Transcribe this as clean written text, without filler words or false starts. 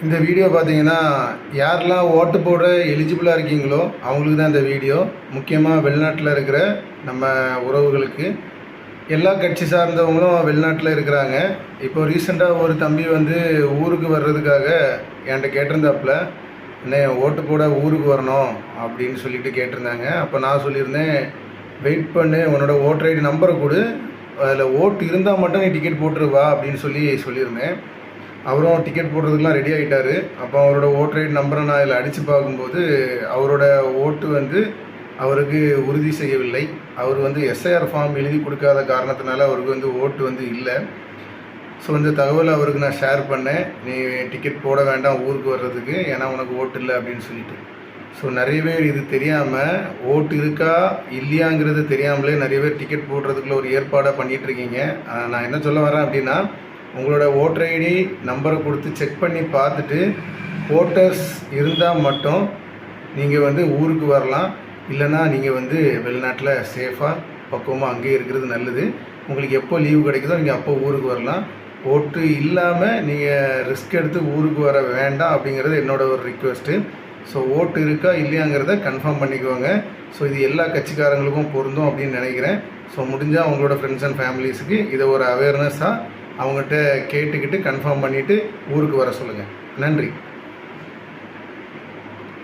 இந்த வீடியோ பார்த்தீங்கன்னா யாரெல்லாம் ஓட்டு போட எலிஜிபிளாக இருக்கீங்களோ அவங்களுக்கு தான் இந்த வீடியோ. முக்கியமாக வெளிநாட்டில் இருக்கிற நம்ம உறவுகளுக்கு. எல்லா கட்சி சார்ந்தவங்களும் வெளிநாட்டில் இருக்கிறாங்க. இப்போ ரீசெண்டாக ஒரு தம்பி வந்து ஊருக்கு வர்றதுக்காக என்கிட்ட கேட்டிருந்தாப்புல, என்ன ஓட்டு போட ஊருக்கு வரணும் அப்படின்னு சொல்லிட்டு கேட்டிருந்தாங்க. அப்போ நான் சொல்லியிருந்தேன், வெயிட் பண்ணு, உன்னோட ஓட்டர் ஐடி நம்பரை கொடு, அதில் ஓட்டு இருந்தால் மட்டும் நீ டிக்கெட் போட்டுருவா அப்படின்னு சொல்லியிருந்தேன். அவரும் டிக்கெட் போடுறதுக்கெலாம் ரெடி ஆகிட்டார். அப்போ அவரோட ஓட்டர் ஐடி நம்பரை நான் இதில் அடித்து பார்க்கும்போது அவரோட ஓட்டு வந்து அவருக்கு உறுதி செய்யவில்லை. அவர் வந்து எஸ்ஐஆர் ஃபார்ம் எழுதி கொடுக்காத காரணத்தினால அவருக்கு வந்து ஓட்டு வந்து இல்லை. ஸோ இந்த தகவலை அவருக்கு நான் ஷேர் பண்ணேன், நீ டிக்கெட் போட வேண்டாம் ஊருக்கு வர்றதுக்கு, ஏன்னா உனக்கு ஓட்டு இல்லை அப்படின்னு சொல்லிட்டு. ஸோ நிறைய பேர் இது தெரியாமல், ஓட்டு இருக்கா இல்லையாங்கிறது தெரியாமலே நிறைய பேர் டிக்கெட் போடுறதுக்குள்ள ஒரு ஏற்பாடாக பண்ணிகிட்ருக்கீங்க. நான் என்ன சொல்ல வரேன் அப்படின்னா, உங்களோட ஓட்டர் ஐடி நம்பரை கொடுத்து செக் பண்ணி பார்த்துட்டு ஓட்டர்ஸ் இருந்தால் மட்டும் நீங்கள் வந்து ஊருக்கு வரலாம். இல்லைனா நீங்கள் வந்து வெளிநாட்டில் சேஃபாக பக்குவமாக அங்கேயே இருக்கிறது நல்லது. உங்களுக்கு எப்போ லீவு கிடைக்குதோ நீங்கள் அப்போ ஊருக்கு வரலாம். ஓட்டு இல்லாமல் நீங்கள் ரிஸ்க் எடுத்து ஊருக்கு வர வேண்டாம் அப்படிங்கிறது என்னோட ஒரு ரிக்வெஸ்ட்டு. ஸோ ஓட்டு இருக்கா இல்லையாங்கிறத கன்ஃபார்ம் பண்ணிக்குவாங்க. ஸோ இது எல்லா கட்சிக்காரங்களுக்கும் பொருந்தும் அப்படின்னு நினைக்கிறேன். ஸோ முடிஞ்சால் அவங்களோட ஃப்ரெண்ட்ஸ் அண்ட் ஃபேமிலிஸுக்கு இதை ஒரு அவேர்னஸாக அவங்ககிட்ட கேட்டுக்கிட்டு கன்ஃபார்ம் பண்ணிவிட்டு ஊருக்கு வர சொல்லுங்கள். நன்றி.